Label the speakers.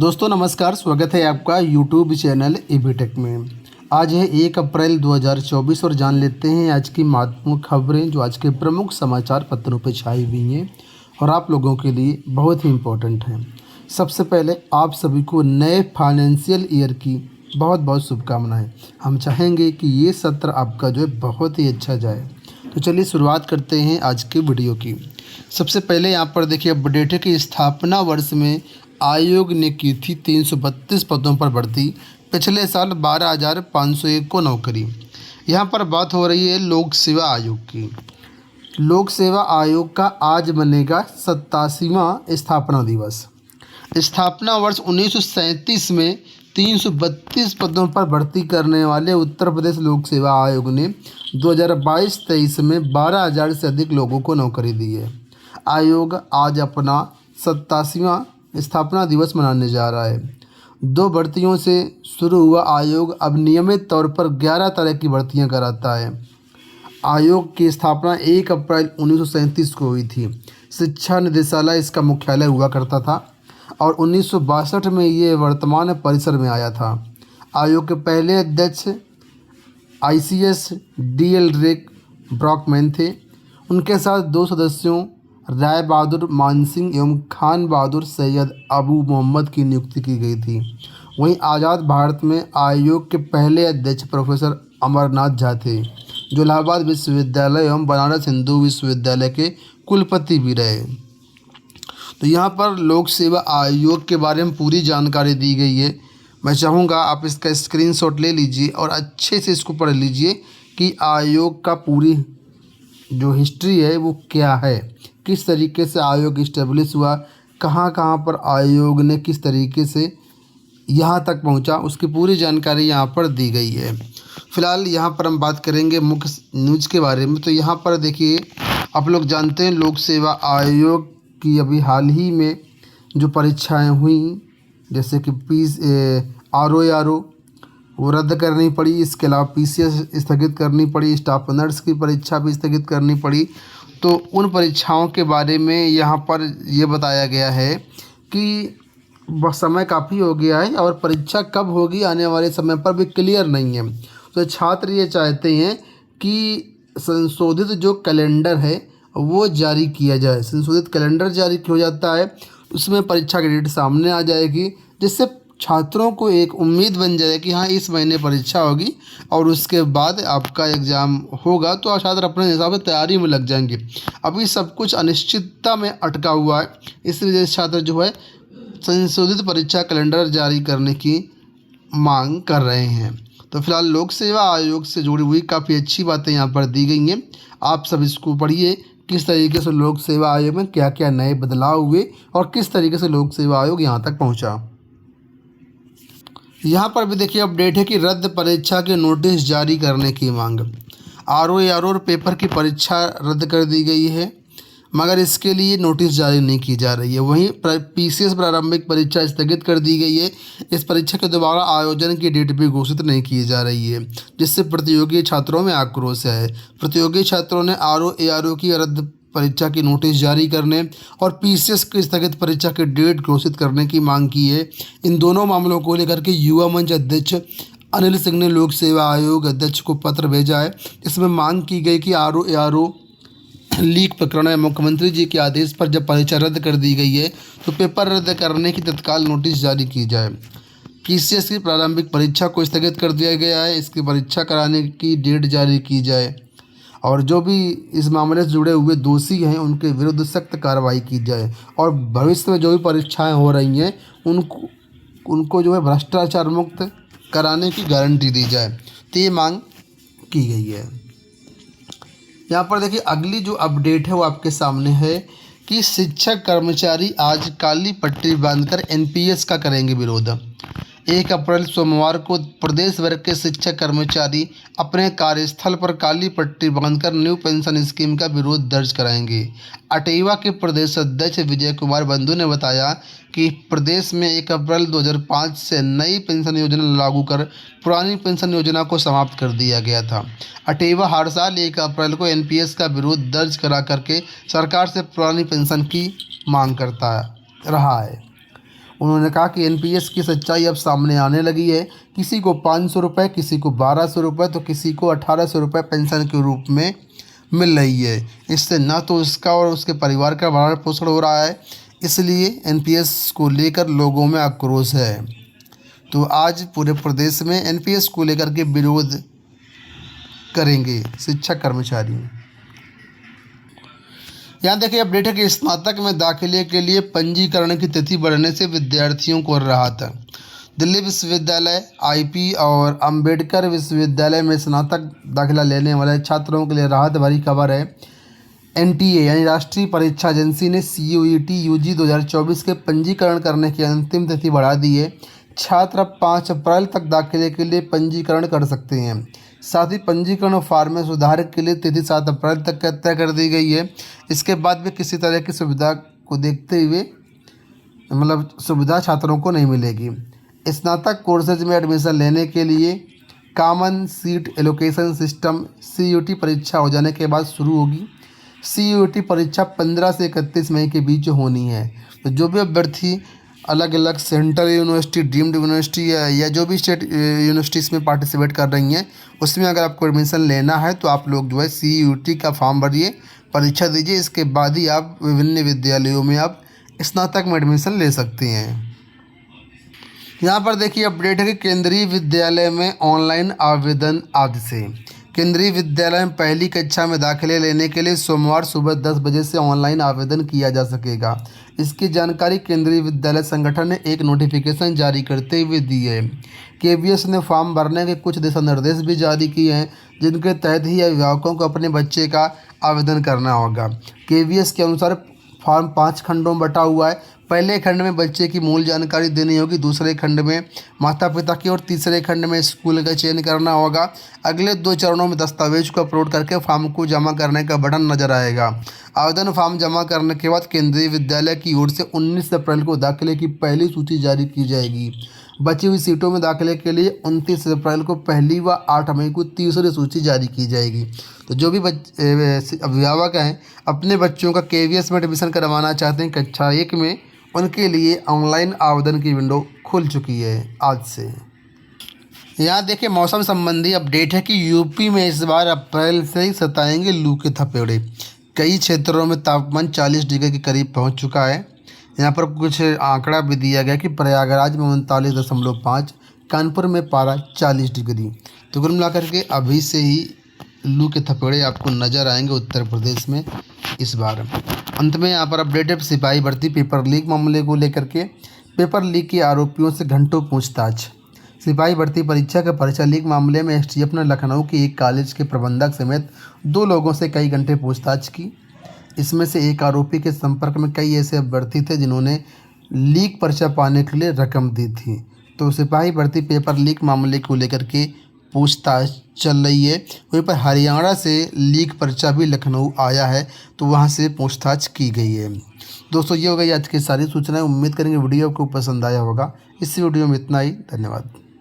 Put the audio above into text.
Speaker 1: दोस्तों नमस्कार, स्वागत है आपका यूट्यूब चैनल एबीटेक में। आज है 1 अप्रैल 2024 और जान लेते हैं आज की महत्वपूर्ण खबरें जो आज के प्रमुख समाचार पत्रों पर छाई हुई हैं और आप लोगों के लिए बहुत ही इम्पोर्टेंट हैं। सबसे पहले आप सभी को नए फाइनेंशियल ईयर की बहुत बहुत शुभकामनाएं। हम चाहेंगे कि ये सत्र आपका जो है बहुत ही अच्छा जाए। तो चलिए शुरुआत करते हैं आज के वीडियो की। सबसे पहले यहाँ पर देखिए अपडेट है कि स्थापना वर्ष में आयोग ने की थी 332 पदों पर भर्ती, पिछले साल 12,501 को नौकरी। यहाँ पर बात हो रही है लोक सेवा आयोग की। लोक सेवा आयोग का आज बनेगा 87वां स्थापना दिवस। स्थापना वर्ष 1937 में 332 पदों पर भर्ती करने वाले उत्तर प्रदेश लोक सेवा आयोग ने 2022-23 में 12,000 से अधिक लोगों को नौकरी दी है। आयोग आज अपना 87वां स्थापना दिवस मनाने जा रहा है। 2 भर्तियों से शुरू हुआ आयोग अब नियमित तौर पर 11 तरह की भर्तियां कराता है। आयोग की स्थापना 1 अप्रैल 1937 को हुई थी। शिक्षा निदेशालय इसका मुख्यालय हुआ करता था और 1962 में ये वर्तमान परिसर में आया था। आयोग के पहले अध्यक्ष ICS DL रेक ब्रॉकमैन थे। उनके साथ 2 सदस्यों राय बहादुर मानसिंह एवं खान बहादुर सैयद अबू मोहम्मद की नियुक्ति की गई थी। वहीं आज़ाद भारत में आयोग के पहले अध्यक्ष प्रोफेसर अमरनाथ झा थे, जो इलाहाबाद विश्वविद्यालय एवं बनारस हिंदू विश्वविद्यालय के कुलपति भी रहे। तो यहाँ पर लोक सेवा आयोग के बारे में पूरी जानकारी दी गई है। मैं चाहूँगा आप इसका स्क्रीनशॉट ले लीजिए और अच्छे से इसको पढ़ लीजिए कि आयोग का पूरी जो हिस्ट्री है वो क्या है, किस तरीके से आयोग इस्टेब्लिश हुआ, कहाँ कहाँ पर आयोग ने किस तरीके से यहाँ तक पहुँचा, उसकी पूरी जानकारी यहाँ पर दी गई है। फ़िलहाल यहाँ पर हम बात करेंगे मुख्य न्यूज़ के बारे में। तो यहाँ पर देखिए, आप लोग जानते हैं लोक सेवा आयोग की अभी हाल ही में जो परीक्षाएं हुई, जैसे कि RO वो रद्द करनी पड़ी। इसके अलावा PCS स्थगित करनी पड़ी, स्टाफ नर्स की परीक्षा भी स्थगित करनी पड़ी। तो उन परीक्षाओं के बारे में यहाँ पर ये बताया गया है कि समय काफ़ी हो गया है और परीक्षा कब होगी आने वाले समय पर भी क्लियर नहीं है। तो छात्र ये चाहते हैं कि संशोधित जो कैलेंडर है वो जारी किया जाए। संशोधित कैलेंडर जारी हो जाता है, उसमें परीक्षा की डेट सामने आ जाएगी, जिससे छात्रों को एक उम्मीद बन जाए कि हाँ इस महीने परीक्षा होगी और उसके बाद आपका एग्ज़ाम होगा। तो छात्र अपने हिसाब से तैयारी में लग जाएंगे। अभी सब कुछ अनिश्चितता में अटका हुआ है, इस वजह से छात्र जो है संशोधित परीक्षा कैलेंडर जारी करने की मांग कर रहे हैं। तो फिलहाल लोक सेवा आयोग से जुड़ी हुई काफ़ी अच्छी बातें यहाँ पर दी गई हैं। आप सब इसको पढ़िए, किस तरीके से लोक सेवा आयोग में क्या क्या नए बदलाव हुए और किस तरीके से लोक सेवा आयोग यहाँ तक पहुँचा। यहाँ पर भी देखिए अपडेट है कि रद्द परीक्षा के नोटिस जारी करने की मांग। RO और पेपर की परीक्षा रद्द कर दी गई है, मगर इसके लिए नोटिस जारी नहीं की जा रही है। वहीं PCS प्रारंभिक परीक्षा स्थगित कर दी गई है। इस परीक्षा के दोबारा आयोजन की डेट भी घोषित नहीं की जा रही है, जिससे प्रतियोगी छात्रों में आक्रोश है। प्रतियोगी छात्रों ने RO की रद्द परीक्षा की नोटिस जारी करने और PCS की स्थगित परीक्षा की डेट घोषित करने की मांग की है। इन दोनों मामलों को लेकर के युवा मंच अध्यक्ष अनिल सिंह ने लोक सेवा आयोग अध्यक्ष को पत्र भेजा है। इसमें मांग की गई कि RO लीक प्रकरण में मुख्यमंत्री जी के आदेश पर जब परीक्षा रद्द कर दी गई है तो पेपर रद्द करने की तत्काल नोटिस जारी की जाए। PCS की प्रारंभिक परीक्षा को स्थगित कर दिया गया है, इसकी परीक्षा कराने की डेट जारी की जाए और जो भी इस मामले से जुड़े हुए दोषी हैं उनके विरुद्ध सख्त कार्रवाई की जाए और भविष्य में जो भी परीक्षाएं हो रही हैं उनको जो है भ्रष्टाचार मुक्त कराने की गारंटी दी जाए। तो ये मांग की गई है। यहाँ पर देखिए अगली जो अपडेट है वो आपके सामने है कि शिक्षक कर्मचारी आज काली पट्टी बांधकर NPS का करेंगे विरोध। 1 अप्रैल सोमवार को प्रदेश भर के शिक्षक कर्मचारी अपने कार्यस्थल पर काली पट्टी बांधकर न्यू पेंशन स्कीम का विरोध दर्ज कराएंगे। अटेवा के प्रदेश अध्यक्ष विजय कुमार बंधु ने बताया कि प्रदेश में 1 अप्रैल 2005 से नई पेंशन योजना लागू कर पुरानी पेंशन योजना को समाप्त कर दिया गया था। अटेवा हर साल 1 अप्रैल को NPS का विरोध दर्ज करा करके सरकार से पुरानी पेंशन की मांग करता रहा है। उन्होंने कहा कि एनपीएस की सच्चाई अब सामने आने लगी है। किसी को 500 रुपये, किसी को 1200 रुपये, तो किसी को 1800 रुपये पेंशन के रूप में मिल रही है। इससे न तो उसका और उसके परिवार का भरण पोषण हो रहा है, इसलिए एनपीएस को लेकर लोगों में आक्रोश है। तो आज पूरे प्रदेश में एनपीएस को लेकर के विरोध करेंगे शिक्षक कर्मचारी। यहाँ देखिए अपडेट है कि स्नातक में दाखिले के लिए पंजीकरण की तिथि बढ़ने से विद्यार्थियों को राहत। दिल्ली विश्वविद्यालय, आईपी और अंबेडकर विश्वविद्यालय में स्नातक दाखिला लेने वाले छात्रों के लिए राहत भरी खबर है। एनटीए यानी राष्ट्रीय परीक्षा एजेंसी ने सीयूईटी यूजी 2024 के पंजीकरण करने की अंतिम तिथि बढ़ा दी है। छात्र अब 5 अप्रैल तक दाखिले के लिए पंजीकरण कर सकते हैं। साथ ही पंजीकरण फॉर्म में सुधार के लिए तिथि 7 अप्रैल तक तय कर दी गई है। इसके बाद भी किसी तरह की सुविधा को देखते हुए सुविधा छात्रों को नहीं मिलेगी। स्नातक कोर्सेज में एडमिशन लेने के लिए common seat allocation system CUET परीक्षा हो जाने के बाद शुरू होगी। सीयूटी परीक्षा 15 से 31 मई के बीच होनी है। तो जो भी अभ्यर्थी अलग अलग सेंट्रल यूनिवर्सिटी, डीम्ड यूनिवर्सिटी या जो भी स्टेट यूनिवर्सिटीज़ में पार्टिसिपेट कर रही हैं, उसमें अगर आपको एडमिशन लेना है तो आप लोग जो है सीयूटी का फॉर्म भरिए, परीक्षा दीजिए। इसके बाद ही आप विभिन्न विद्यालयों में आप स्नातक में एडमिशन ले सकते हैं। यहाँ पर देखिए अपडेट है कि केंद्रीय विद्यालय में ऑनलाइन आवेदन आज से। केंद्रीय विद्यालय में पहली कक्षा में दाखिले लेने के लिए सोमवार सुबह 10 बजे से ऑनलाइन आवेदन किया जा सकेगा। इसकी जानकारी केंद्रीय विद्यालय संगठन ने एक नोटिफिकेशन जारी करते हुए दी है। केवीएस ने फॉर्म भरने के कुछ दिशा निर्देश भी जारी किए हैं, जिनके तहत ही अभिभावकों को अपने बच्चे का आवेदन करना होगा। केवीएस के अनुसार फॉर्म 5 खंडों में बटा हुआ है। पहले खंड में बच्चे की मूल जानकारी देनी होगी, दूसरे खंड में माता पिता की और तीसरे खंड में स्कूल का चयन करना होगा। अगले 2 चरणों में दस्तावेज को अपलोड करके फॉर्म को जमा करने का बटन नजर आएगा। आवेदन फॉर्म जमा करने के बाद केंद्रीय विद्यालय की ओर से 19 अप्रैल को दाखिले की पहली सूची जारी की जाएगी। बची हुई सीटों में दाखिले के लिए 29 अप्रैल को पहली व 8 मई को तीसरी सूची जारी की जाएगी। तो जो भी अभिभावक हैं अपने बच्चों का केवीएस में एडमिशन करवाना चाहते हैं कक्षा 1 में, उनके लिए ऑनलाइन आवेदन की विंडो खुल चुकी है आज से। यहाँ देखिए मौसम संबंधी अपडेट है कि यूपी में इस बार अप्रैल से ही सताएंगे लू के थपेड़े। कई क्षेत्रों में तापमान 40 डिग्री के करीब पहुँच चुका है। यहाँ पर कुछ आंकड़ा भी दिया गया कि प्रयागराज में 39.5, कानपुर में पारा 40 डिग्री। तो कुल मिलाकर के अभी से ही लू के थपेड़े आपको नज़र आएंगे उत्तर प्रदेश में इस बार। अंत में यहाँ पर अपडेट है सिपाही भर्ती पेपर लीक मामले को लेकर के। पेपर लीक के आरोपियों से घंटों पूछताछ। सिपाही भर्ती परीक्षा के परीक्षा लीक मामले में एसटीएफ ने लखनऊ के एक कॉलेज के प्रबंधक समेत 2 लोगों से कई घंटे पूछताछ की। इसमें से एक आरोपी के संपर्क में कई ऐसे अभ्यर्थी थे जिन्होंने लीक पर्चा पाने के लिए रकम दी थी। तो सिपाही भर्ती पेपर लीक मामले को लेकर के पूछताछ चल रही है। वहीं पर हरियाणा से लीक पर्चा भी लखनऊ आया है, तो वहां से पूछताछ की गई है। दोस्तों ये हो गई आज की सारी सूचनाएं। उम्मीद करेंगे वीडियो को पसंद आया होगा। इस वीडियो में इतना ही। धन्यवाद।